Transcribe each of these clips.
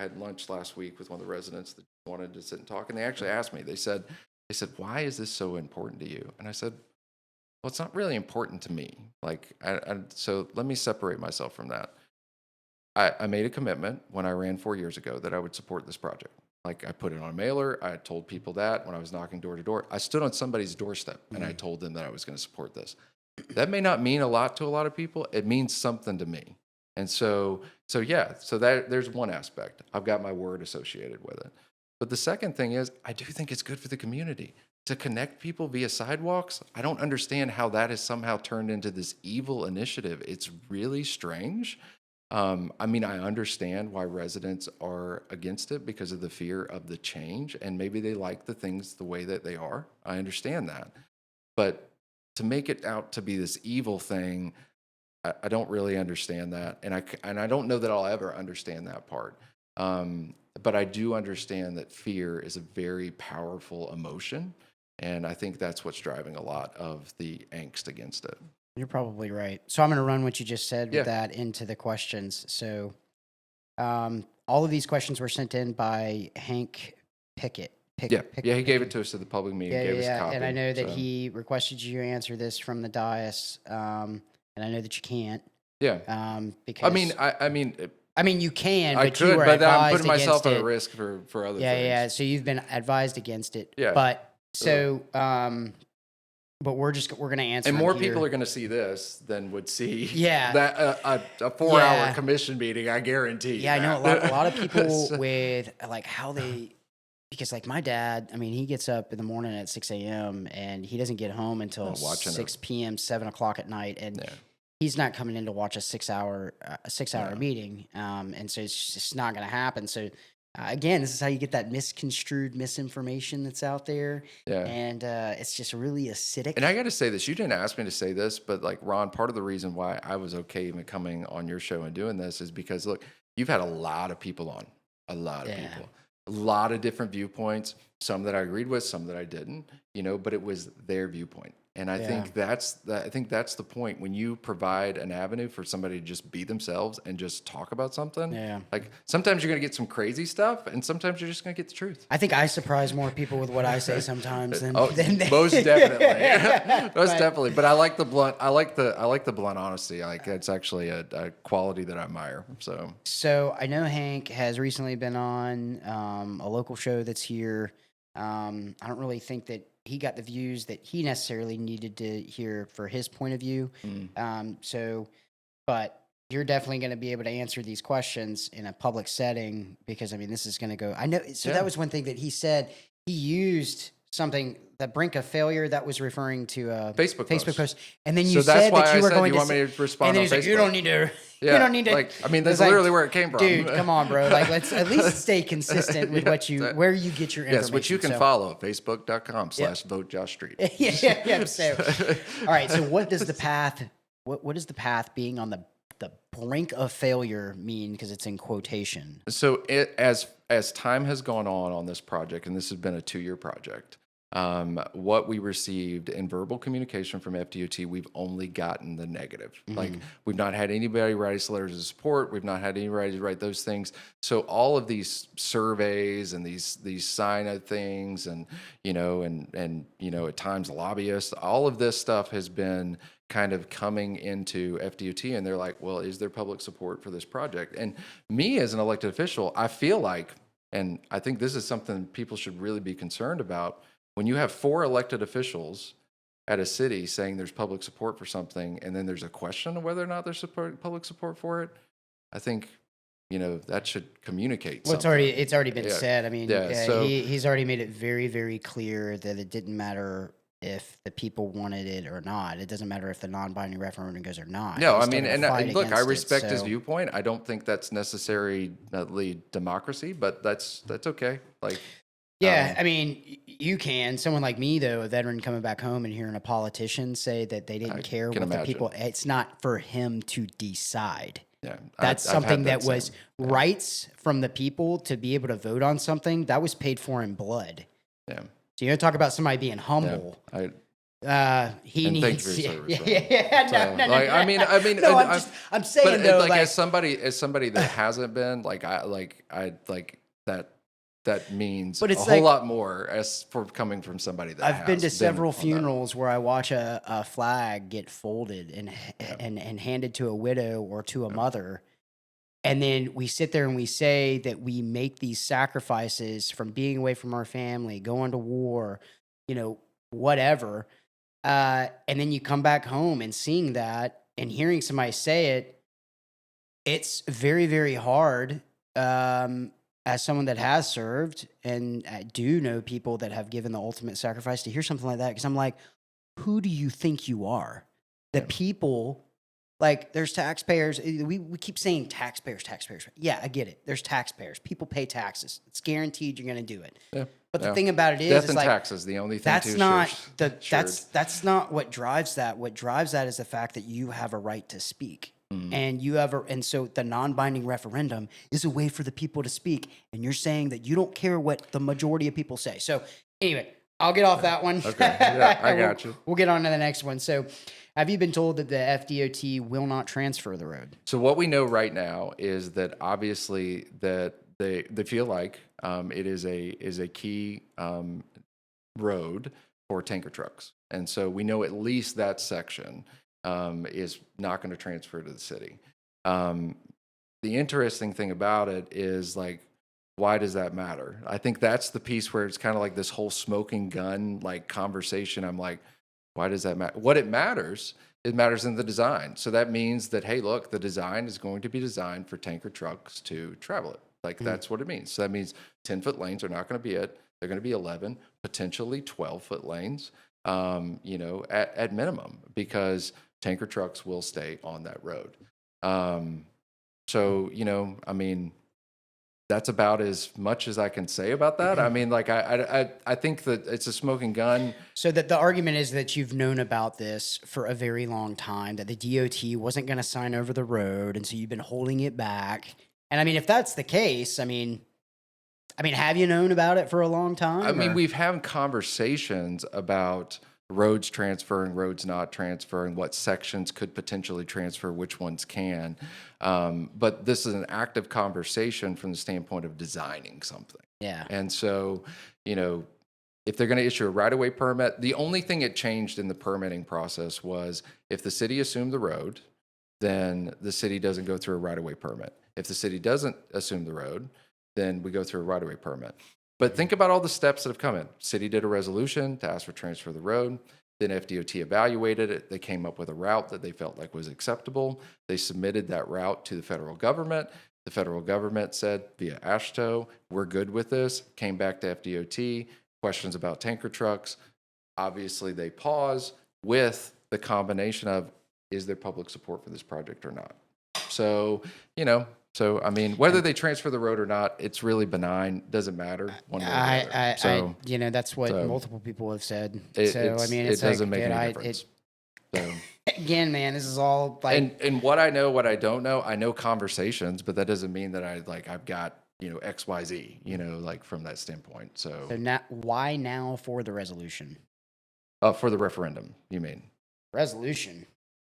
had lunch last week with one of the residents that wanted to sit and talk, and they actually asked me. They said, "Why is this so important to you?" And I said, "Well, it's not really important to me. Like, so let me separate myself from that. I made a commitment when I ran 4 years ago that I would support this project. Like, I put it on a mailer. I told people that when I was knocking door to door. I stood on somebody's doorstep and I told them that I was going to support this. That may not mean a lot to a lot of people. It means something to me. And so there's one aspect. I've got my word associated with it. But the second thing is, I do think it's good for the community to connect people via sidewalks. I don't understand how that has somehow turned into this evil initiative. It's really strange. I mean, I understand why residents are against it because of the fear of the change, and maybe they like the things the way that they are. I understand that. But to make it out to be this evil thing, I don't really understand that. And I don't know that I'll ever understand that part. But I do understand that fear is a very powerful emotion. And I think that's what's driving a lot of the angst against it. You're probably right. So I'm going to run what you just said with that into the questions. So all of these questions were sent in by Hank Picken. He gave it to us at the public meeting. Gave us a copy. And I know that he requested you answer this from the dais, and I know that you can't. Yeah. Because I mean, you can, but you were but advised I'm putting myself against at it. risk for other things. Yeah. So you've been advised against it. Yeah. But but we're going to answer. And more here. people are going to see this than would see that a 4-hour commission meeting. I guarantee. Yeah, I know a lot of people with like how they, because like my dad, I mean, he gets up in the morning at 6 a.m. and he doesn't get home until 6 p.m., 7 o'clock at night, and he's not coming in to watch a 6-hour meeting, and so it's just not going to happen. So. Again, this is how you get that misconstrued misinformation that's out there. Yeah. And it's just really acidic. And I got to say this. You didn't ask me to say this, but like, Ron, part of the reason why I was okay even coming on your show and doing this is because, look, you've had a lot of people on. A lot of different viewpoints, some that I agreed with, some that I didn't, but it was their viewpoint. And I think that's the point. When you provide an avenue for somebody to just be themselves and just talk about something, like sometimes you're going to get some crazy stuff, and sometimes you're just going to get the truth. I think I surprise more people with what I say sometimes than most definitely, definitely. But I like the blunt. I like the blunt honesty. Like it's actually a quality that I admire. So I know Hank has recently been on a local show that's here. I don't really think that he got the views that he necessarily needed to hear for his point of view. But you're definitely going to be able to answer these questions in a public setting because, I mean, this is going to go, I know. So that was one thing that he said. He used something, the brink of failure, that was referring to a Facebook post. And then you said that you were going to, want me to respond and then on Facebook. Like, you don't need to. You don't need to. Like, I mean, that's literally where it came from. Dude, come on, bro. Like, let's at least stay consistent with where you get your information. Yes, which you can follow at facebook.com/votejoshstreet. So, all right. So what does the path, what does the path being on the brink of failure mean? Because it's in quotation. So as time has gone on this project, and this has been a 2-year project, what we received in verbal communication from FDOT, we've only gotten the negative. Like, we've not had anybody write us letters of support. We've not had anybody write those things. So all of these surveys and these sign-up things and at times lobbyists, all of this stuff has been kind of coming into FDOT, and they're like, well, is there public support for this project? And me as an elected official, I feel like, and I think this is something people should really be concerned about, when you have 4 elected officials at a city saying there's public support for something, and then there's a question of whether or not there's public support for it, I think, that should communicate something. It's already been said. I mean, he's already made it very, very clear that it didn't matter if the people wanted it or not. It doesn't matter if the non-binding referendum goes or not. No, I mean, and look, I respect his viewpoint. I don't think that's necessarily democracy, but that's okay. Like, I mean, you can. Someone like me, though, a veteran coming back home and hearing a politician say that they didn't care what the people, it's not for him to decide. Yeah, that's something that was rights from the people to be able to vote on something that was paid for in blood. Yeah. So you're going to talk about somebody being humble. He And thank you for needs, your yeah, service, yeah, brother. yeah, no, So, no, no, like, no. No, I'm but saying though, like like, as somebody that hasn't been, I like that means but a it's whole like, lot more as for coming from somebody that I've been has to been several on that. funerals where I watch a flag get folded and Yeah. and handed to a widow or to a mother, and then we sit there and we say that we make these sacrifices from being away from our family, going to war, whatever, and then you come back home and seeing that and hearing somebody say it, it's very, very hard. As someone that has served, and I do know people that have given the ultimate sacrifice, to hear something like that, because I'm like, who do you think you are? The Yeah. people, like, there's taxpayers. We keep saying taxpayers, taxpayers. Yeah, I get it. There's taxpayers. People pay taxes. It's guaranteed you're going to do it. Yeah. But the Yeah. thing about it Death is and like, taxes, the only thing that's too not sure. that's not what drives that. What drives that is the fact that you have a right to speak. And so the non-binding referendum is a way for the people to speak. And you're saying that you don't care what the majority of people say. So anyway, I'll get off that one. Okay. Yeah, I got you. We'll get on to the next one. So have you been told that the FDOT will not transfer the road? So what we know right now is that obviously that they feel like it is a key road for tanker trucks, and so we know at least that section is not going to transfer to the city. The interesting thing about it is, like, why does that matter? I think that's the piece where it's kind of like this whole smoking gun like conversation. I'm like, why does that matter? What it matters in the design. So that means that, hey, look, the design is going to be designed for tanker trucks to travel it. Like, that's what it means. So that means 10-foot lanes are not going to be it. They're going to be 11, potentially 12-foot lanes, at minimum, because tanker trucks will stay on that road. So, I mean, that's about as much as I can say about that. I mean, like, I think that it's a smoking gun. So that the argument is that you've known about this for a very long time, that the DOT wasn't going to sign over the road, and so you've been holding it back. And I mean, if that's the case, I mean, have you known about it for a long time? I mean, we've had conversations about roads transferring, roads not transferring, what sections could potentially transfer, which ones can. But this is an active conversation from the standpoint of designing something. Yeah. And so, if they're going to issue a right-of-way permit, the only thing it changed in the permitting process was if the city assumed the road, then the city doesn't go through a right-of-way permit. If the city doesn't assume the road, then we go through a right-of-way permit. But think about all the steps that have come in. City did a resolution to ask for transfer of the road. Then FDOT evaluated it. They came up with a route that they felt like was acceptable. They submitted that route to the federal government. The federal government said via AASHTO, we're good with this. Came back to FDOT, questions about tanker trucks. Obviously, they pause with the combination of, is there public support for this project or not? So, I mean, whether they transfer the road or not, it's really benign. Doesn't matter one way or the other. So, that's what multiple people have said. it like, doesn't make any difference. So, again, man, this is all like, and what I know, what I don't know, I know conversations, but that doesn't mean that I've got X, Y, Z, like from that standpoint. So now, why now for the resolution? For the referendum, you mean? Resolution.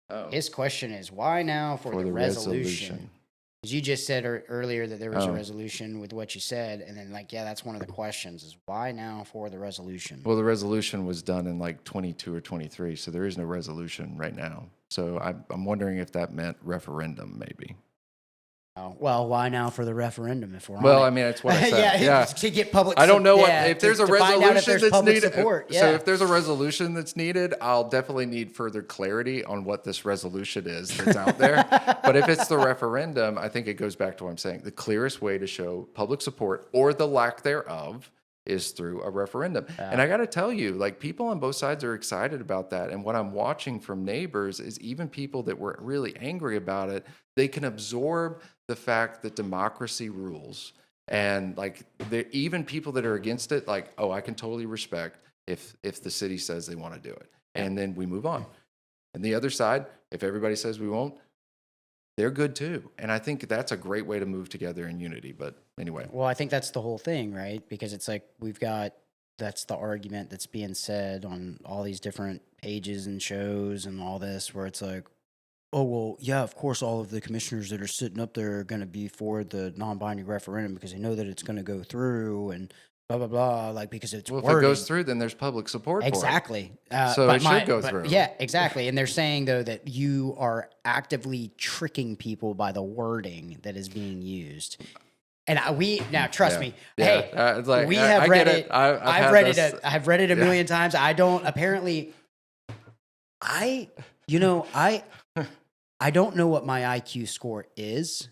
Oh. His question is, why now for the resolution? Because you just said earlier that there was a resolution with what you said, and then that's one of the questions is why now for the resolution? Well, the resolution was done in like 22 or 23, so there is no resolution right now. So I'm wondering if that meant referendum, maybe. Oh, well, why now for the referendum if we're on Well, it? I mean, that's what I said. yeah, to get public. I don't know if there's a resolution that's needed. Support. Yeah. So if there's a resolution that's needed, I'll definitely need further clarity on what this resolution is that's out there. But if it's the referendum, I think it goes back to what I'm saying. The clearest way to show public support or the lack thereof is through a referendum. And I got to tell you, like, people on both sides are excited about that. And what I'm watching from neighbors is even people that were really angry about it, they can absorb the fact that democracy rules. And like, even people that are against it, like, oh, I can totally respect if the city says they want to do it. And then we move on. And the other side, if everybody says we won't, they're good too. And I think that's a great way to move together in unity. But anyway. Well, I think that's the whole thing, right? Because it's like we've got that's the argument that's being said on all these different pages and shows and all this, where it's like, oh, well, yeah, of course, all of the commissioners that are sitting up there are going to be for the non-binding referendum because they know that it's going to go through and blah, blah, blah, like, because it's Well, if wording. it goes through, then there's public support Exactly. for it. So it should go through. Yeah, exactly. And they're saying, though, that you are actively tricking people by the wording that is being used. And now trust me. Yeah. Hey, Like, we have read get it. I've read it. I've read it a million times. I don't. Apparently, I don't know what my IQ score is,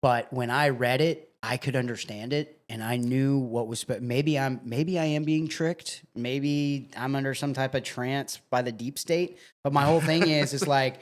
but when I read it, I could understand it, and I knew what was. But maybe I am being tricked. Maybe I'm under some type of trance by the deep state. But my whole thing is like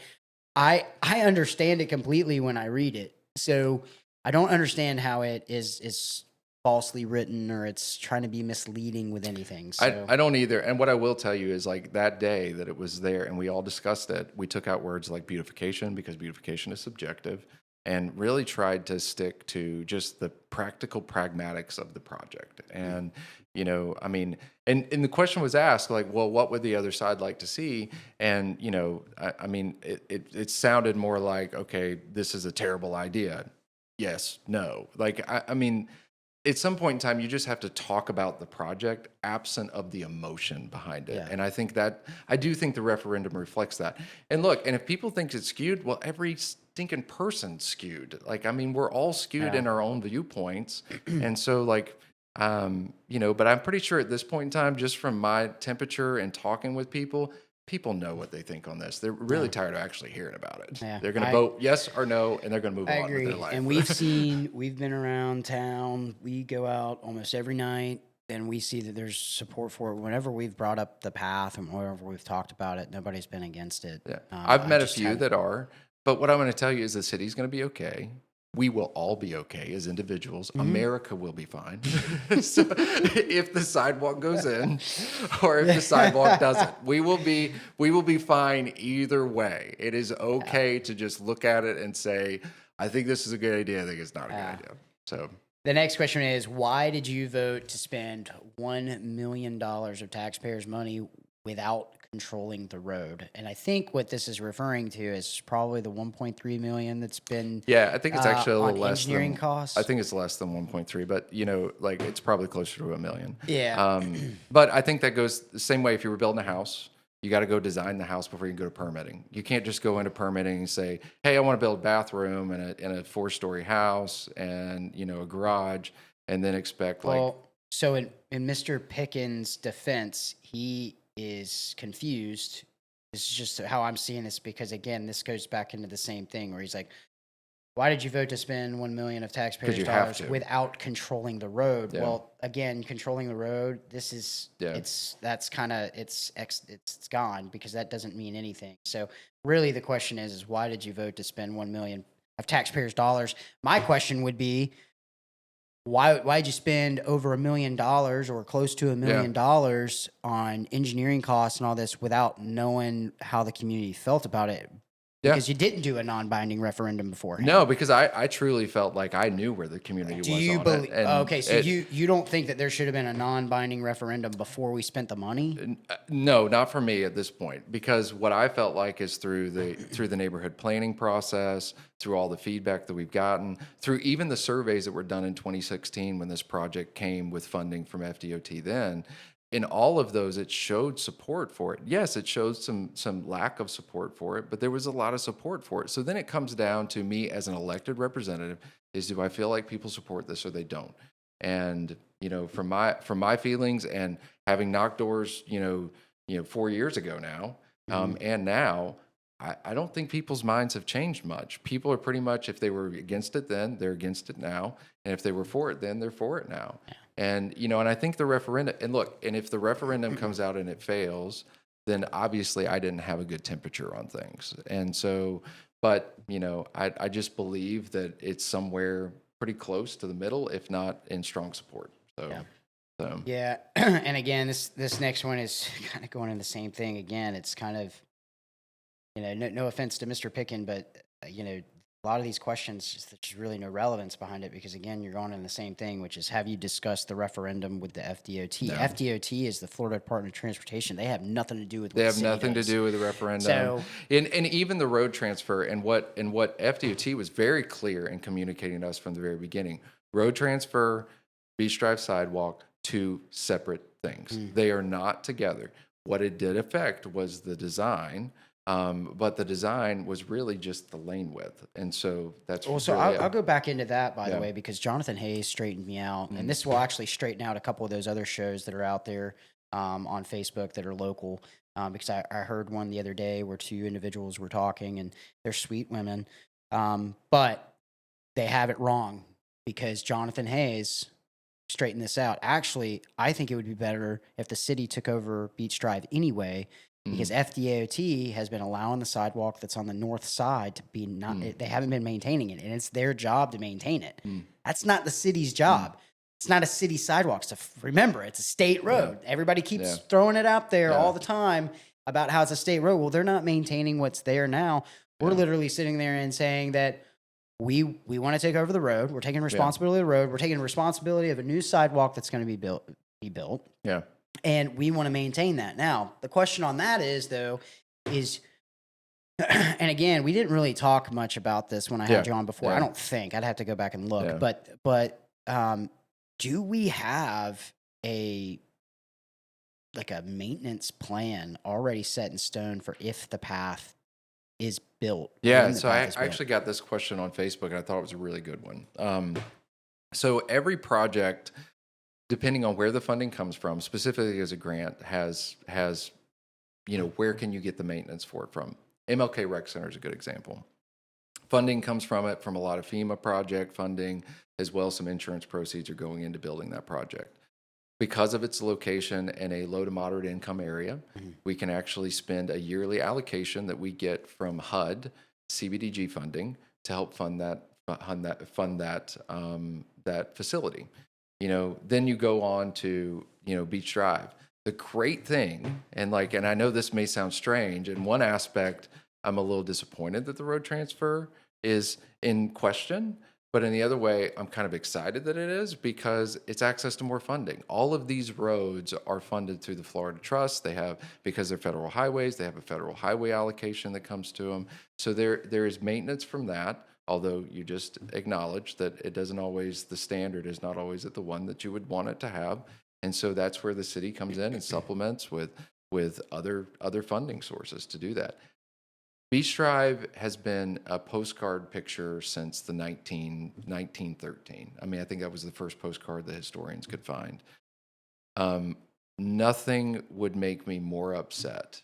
I understand it completely when I read it. So I don't understand how it is falsely written or it's trying to be misleading with anything. So I don't either. And what I will tell you is, like, that day that it was there and we all discussed it, we took out words like beautification because beautification is subjective, and really tried to stick to just the practical pragmatics of the project. And, you know, I mean, and the question was asked, like, well, what would the other side like to see? And, you know, I mean, it sounded more like, okay, this is a terrible idea. Yes, no. Like, I mean, at some point in time, you just have to talk about the project absent of the emotion behind it. Yeah. And I do think the referendum reflects that. And look, and if people think it's skewed, well, every stinking person's skewed. Like, I mean, we're all skewed in our own viewpoints. And so, like, you know, but I'm pretty sure at this point in time, just from my temperature and talking with people know what they think on this. They're really tired of actually hearing about it. Yeah. They're going to vote yes or no, and they're going to move on with their life. And we've been around town. We go out almost every night, and we see that there's support for it. Whenever we've brought up the path and whenever we've talked about it, nobody's been against it. Yeah. I've met a few that are, but what I'm going to tell you is the city's going to be okay. We will all be okay as individuals. Mm-hmm. America will be fine. So if the sidewalk goes in or if the sidewalk doesn't, we will be fine either way. It is okay to just look at it and say, I think this is a good idea. I think it's not a good idea. So the next question is, why did you vote to spend $1 million of taxpayers' money without controlling the road? And I think what this is referring to is probably the 1.3 million that's been I think it's actually a little less engineering costs. I think it's less than 1.3, but you know, like, it's probably closer to $1 million. Yeah. But I think that goes the same way if you were building a house. You got to go design the house before you can go to permitting. You can't just go into permitting and say, "Hey, I want to build a bathroom in a 4-story house and, you know, a garage," and then expect So in Mr. Picken's defense, he is confused. This is just how I'm seeing this, because again, this goes back into the same thing where he's like, why did you vote to spend $1 million of taxpayers' dollars without controlling the road? Yeah. Well, again, controlling the road, this is it's gone, because that doesn't mean anything. So really the question is why did you vote to spend $1 million of taxpayers' dollars? My question would be, why'd you spend over $1 million or close to $1 million on engineering costs and all this without knowing how the community felt about it? Because you didn't do a non-binding referendum beforehand. No, because I truly felt like I knew where the community was on it. Okay, so you don't think that there should have been a non-binding referendum before we spent the money? No, not for me at this point, because what I felt like is through the neighborhood planning process, through all the feedback that we've gotten, through even the surveys that were done in 2016 when this project came with funding from FDOT then. In all of those, it showed support for it. Yes, it showed some lack of support for it, but there was a lot of support for it. So then it comes down to me as an elected representative: is do I feel like people support this or they don't? And you know, from my feelings and having knocked doors, you know, 4 years ago now, and now, I don't think people's minds have changed much. People are pretty much, if they were against it then, they're against it now, and if they were for it then, they're for it now. And, you know, and I think the referendum, and look, and if the referendum comes out and it fails, then obviously I didn't have a good temperature on things. And so, but, you know, I just believe that it's somewhere pretty close to the middle, if not in strong support. So, yeah. And again, this next one is kind of going in the same thing again. It's kind of, you know, no offense to Mr. Picken, but, you know, a lot of these questions, there's really no relevance behind it because, again, you're going in the same thing, which is, have you discussed the referendum with the FDOT? No. FDOT is the Florida Department of Transportation. They have nothing to do with what They the have city nothing does. to do with the referendum. So, and even the road transfer and what FDOT was very clear in communicating to us from the very beginning. Road transfer, Beach Drive sidewalk, two separate things. They are not together. What it did affect was the design. But the design was really just the lane width. And so that's so really I'll go back into that, by the Yeah. way, because Jonathan Hayes straightened me out. And this will actually straighten out a couple of those other shows that are out there on Facebook that are local. Because I heard one the other day where two individuals were talking, and they're sweet women. But they have it wrong because Jonathan Hayes straightened this out. Actually, I think it would be better if the city took over Beach Drive anyway, because FDOT has been allowing the sidewalk that's on the north side to be not, they haven't been maintaining it, and it's their job to maintain it. That's not the city's job. It's not a city sidewalk. So remember, it's a state road. Everybody keeps throwing it out there all the time about how it's a state road. Well, they're not maintaining what's there now. We're literally sitting there and saying that we want to take over the road. We're taking responsibility of the road. We're taking responsibility of a new sidewalk that's going to be built. Yeah. And we want to maintain that. Now, the question on that is, though, is, and again, we didn't really talk much about this when I had you on before. I don't think. I'd have to go back and look. But do we have a maintenance plan already set in stone for if the path is built? Yeah, so I actually got this question on Facebook, and I thought it was a really good one. So every project, depending on where the funding comes from, specifically as a grant, has where can you get the maintenance for it from? MLK Rec Center is a good example. Funding comes from it from a lot of FEMA project funding, as well as some insurance proceeds are going into building that project. Because of its location in a low to moderate income area, we can actually spend a yearly allocation that we get from HUD CBDG funding to help fund that facility. Then you go on to Beach Drive. The great thing, and I know this may sound strange, in one aspect, I'm a little disappointed that the road transfer is in question. But in the other way, I'm kind of excited that it is because it's access to more funding. All of these roads are funded through the Florida Trust. Because they're federal highways, they have a federal highway allocation that comes to them. So there is maintenance from that, although you just acknowledge that the standard is not always at the one that you would want it to have. And so that's where the city comes in and supplements with other funding sources to do that. Beach Drive has been a postcard picture since the 1913. I mean, I think that was the first postcard the historians could find. Nothing would make me more upset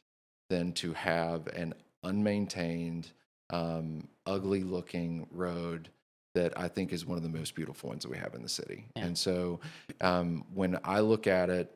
than to have an unmaintained, ugly-looking road that I think is one of the most beautiful ones that we have in the city. Yeah. And so when I look at it,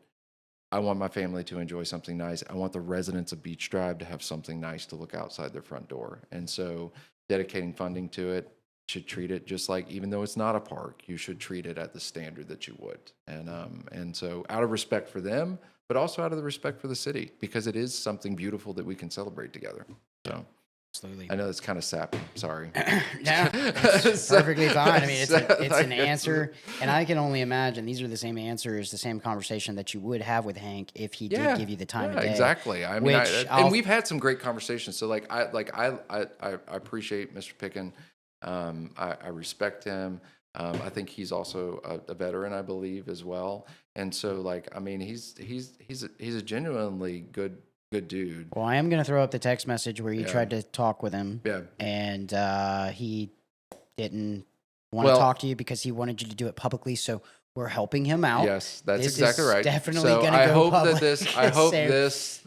I want my family to enjoy something nice. I want the residents of Beach Drive to have something nice to look outside their front door. And so dedicating funding to it should treat it just like, even though it's not a park, you should treat it at the standard that you would. And so out of respect for them, but also out of the respect for the city, because it is something beautiful that we can celebrate together. So. Absolutely. I know it's kind of sappy. Sorry. No, it's perfectly fine. I mean, it's an answer, and I can only imagine these are the same answers, the same conversation that you would have with Hank if he did give you the time of day. Exactly. I mean, and we've had some great conversations. So, I appreciate Mr. Picken. I respect him. I think he's also a veteran, I believe, as well. And so, I mean, he's a genuinely good dude. Well, I am going to throw up the text message where you tried to talk with him. Yeah. And he didn't want to talk to you because he wanted you to do it publicly. So we're helping him out. Yes, that's exactly right. Definitely going to go public. I hope this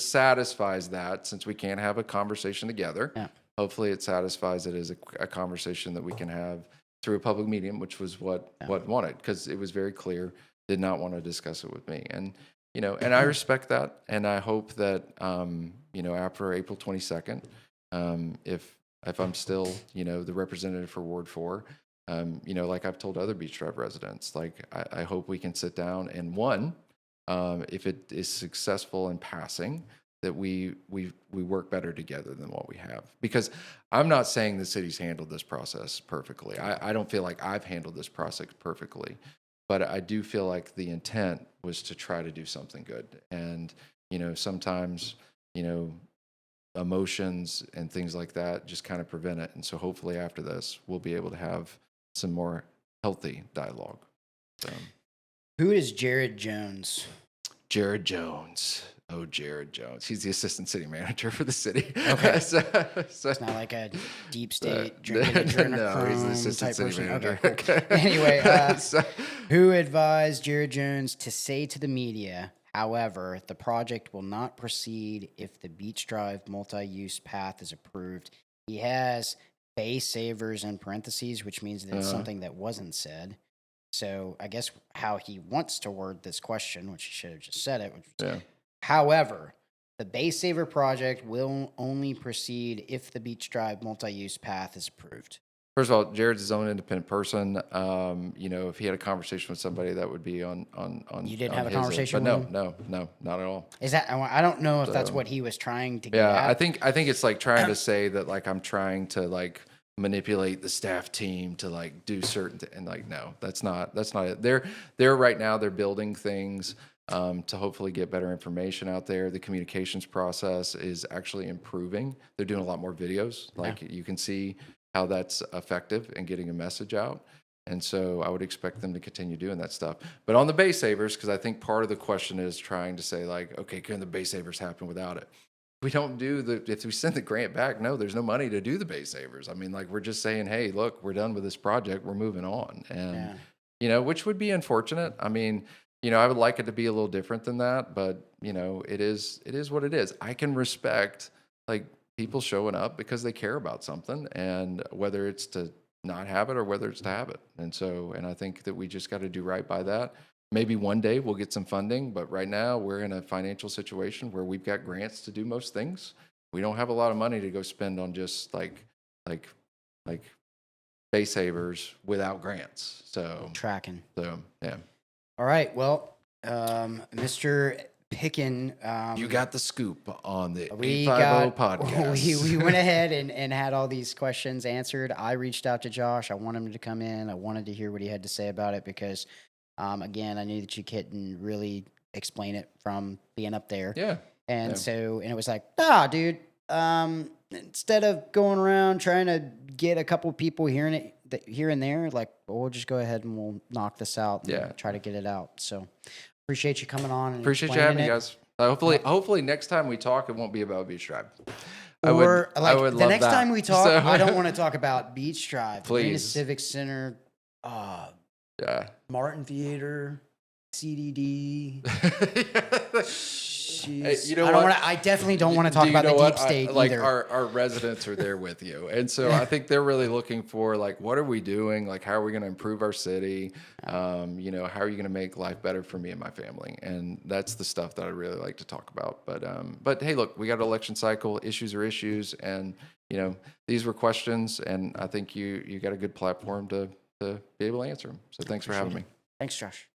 satisfies that, since we can't have a conversation together. Yeah. Hopefully it satisfies it as a conversation that we can have through a public medium, which was what wanted, because it was very clear, did not want to discuss it with me. And and I respect that, and I hope that after April 22nd, if I'm still the representative for Ward 4, like I've told other Beach Drive residents, I hope we can sit down and if it is successful in passing, that we work better together than what we have. Because I'm not saying the city's handled this process perfectly. I don't feel like I've handled this process perfectly, but I do feel like the intent was to try to do something good. And, sometimes, emotions and things like that just kind of prevent it. And so hopefully after this, we'll be able to have some more healthy dialogue. So. Who is Jared Jones? Jared Jones. Oh, Jared Jones. He's the assistant city manager for the city. Okay. so it's not like a deep state drinking adrenochrome no, he's the assistant type city person. manager. Okay, cool. Anyway, who advised Jared Jones to say to the media, however, the project will not proceed if the Beach Drive multi-use path is approved? He has bay savers in parentheses, which means that it's something that wasn't said. So I guess how he wants to word this question, which he should have just said it, which was, however, the Bay Saver project will only proceed if the Beach Drive multi-use path is approved. First of all, Jared's his own independent person. If he had a conversation with somebody, that would be on. You didn't have a his conversation but with him? No, not at all. Is that? I don't know if that's what he was trying to get at. I think it's like trying to say that like I'm trying to like manipulate the staff team to like do certain and like no, that's not it. They're right now they're building things to hopefully get better information out there. The communications process is actually improving. They're doing a lot more videos. Like you can see how that's effective in getting a message out. And so I would expect them to continue doing that stuff. But on the Bay Savers, because I think part of the question is trying to say like, okay, can the Bay Savers happen without it? We don't do if we send the grant back, no, there's no money to do the Bay Savers. I mean, like we're just saying, hey, look, we're done with this project. We're moving on. And, which would be unfortunate. I mean, I would like it to be a little different than that, but it is what it is. I can respect like people showing up because they care about something, and whether it's to not have it or whether it's to have it. And I think that we just got to do right by that. Maybe one day we'll get some funding, but right now we're in a financial situation where we've got grants to do most things. We don't have a lot of money to go spend on just like Bay Savers without grants. So tracking. So yeah. All right. Well, Mr. Picken, you got the scoop on the 850 podcast. We went ahead and had all these questions answered. I reached out to Josh. I wanted him to come in. I wanted to hear what he had to say about it because, again, I knew that you couldn't really explain it from being up there. Yeah. And so it was like, dude, instead of going around trying to get a couple people hearing it here and there, like, we'll just go ahead and we'll knock this out and try to get it out. So appreciate you coming on. And appreciate you having me, guys. Hopefully next time we talk, it won't be about Beach Drive. I would love the next that. time we talk, I don't want to talk about Beach Drive. Please. Civic Center, Martin Theater, CDD. Hey, I definitely don't want to talk about the deep state either. Our residents are there with you. And so I think they're really looking for like, what are we doing? Like, how are we going to improve our city? How are you going to make life better for me and my family? And that's the stuff that I really like to talk about. But hey, look, we got an election cycle. Issues are issues. And, these were questions. And I think you got a good platform to be able to answer them. So thanks for having me. Thanks, Josh.